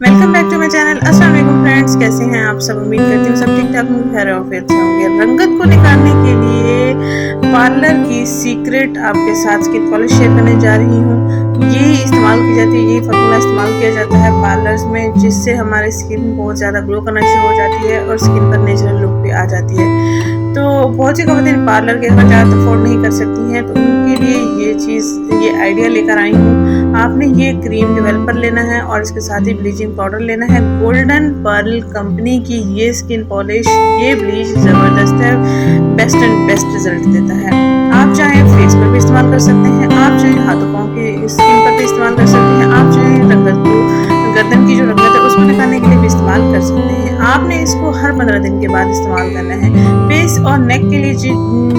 Welcome back to my channel. अस्सलाम वालेकुम friends, कैसे हैं आप सब? उम्मीद करती हूँ सब ठीक ठाक होंगे, खैर ऑफियत से होंगे। रंगत को निकालने के लिए पार्लर की सीक्रेट आपके साथ स्किन पॉलिश शेयर करने जा रही हूँ। ये इस्तेमाल की जाती है, यही फार्मूला इस्तेमाल किया जाता है पार्लर्स में, जिससे हमारी स्किन बहुत ज़्यादा ग्लो करना शुरू हो जाती है और स्किन पर नेचुरल लुक भी आ जाती है। तो बहुत सी खवातीन पार्लर के खर्चात अफोर्ड नहीं कर सकती हैं, तो उनके लिए ये आइडिया लेकर आई हूँ। आपने ये क्रीम डेवलपर लेना है और इसके साथ ही ब्लीचिंग पाउडर लेना है। गोल्डन पर्ल कंपनी की ये स्किन पॉलिश, ये ब्लीच ज़बरदस्त है, बेस्ट एंड बेस्ट रिजल्ट देता है। आप चाहे फेस पर भी इस्तेमाल कर सकते हैं, आप चाहे हाथों पाँव की स्किन पर भी इस्तेमाल कर सकते हैं, आप चाहे रंगत को, गर्दन की जो रंगत है उसको निकालने के लिए भी इस्तेमाल कर सकते हैं। आपने इसको हर 15 दिन के बाद इस्तेमाल करना है। फेस और नेक के लिए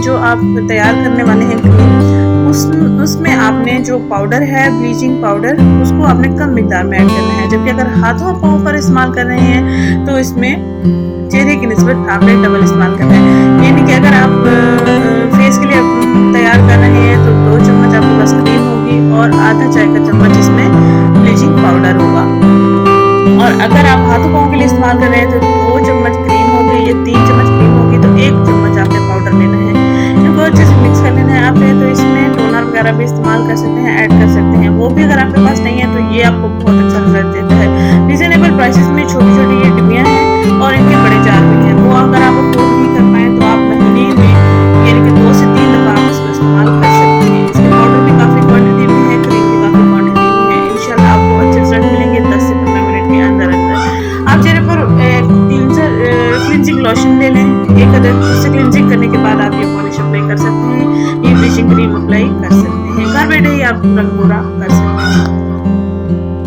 जो आप तैयार करने वाले हैं क्रीम, उसमें आपने जो पाउडर है ब्लीचिंग पाउडर, उसको आपने कम मिकदार में ऐड करना है। जबकि अगर हाथों पाँव पर इस्तेमाल कर रहे हैं तो इसमें चेहरे की निस्बत आपने डबल इस्तेमाल करना है। यानी कि अगर आप फेस के लिए तैयार कर रहे हैं तो 2 चम्मच आपके पास क्रीम होगी और आधा चाय का चम्मच इसमें ब्लीचिंग पाउडर होगा। और अगर आप हाथों पाँव के लिए इस्तेमाल कर रहे हैं तो 2 चम्मच क्रीम होगी या 3 चम्मच क्रीम होगी, तो 1 चम्मच आपने पाउडर लेना है। इनको अच्छे से मिक्स कर लेना है। आप चाहे तो इसमें टोनर वगैरह भी इस्तेमाल कर सकते हैं, ऐड कर सकते हैं। वो भी अगर आपके पास नहीं है तो ये आपको बहुत अच्छा रिजल्ट देता है। रीजनेबल प्राइसेस में छोटी छोटी ये डिब्बियाँ हैं और इनके बड़े जार भी हैं। वो अगर आप अफोर्ड नहीं कर पाए तो आप महीने में यानी कि 2 से 3 दफ़ा आप इसको इस्तेमाल कर सकते हैं। इसके पाउडर भी काफ़ी क्वान्टिटी में है, क्रीम भी काफ़ी क्वान्टिटी में है। इंशाल्लाह आपको अच्छे रिजल्ट मिलेंगे 10 से 15 मिनट के अंदर अंदर। आप चेहरे पर क्लिनजिंग लोशन ले लें, एक अदर। उससे क्लिनजिंग करने के बाद आप ये पॉलिश अप्लाई कर सकते हैं, ये ब्लीचिंग क्रीम अप्लाई कर सकते हैं। घर बैठे ही आप रंग पूरा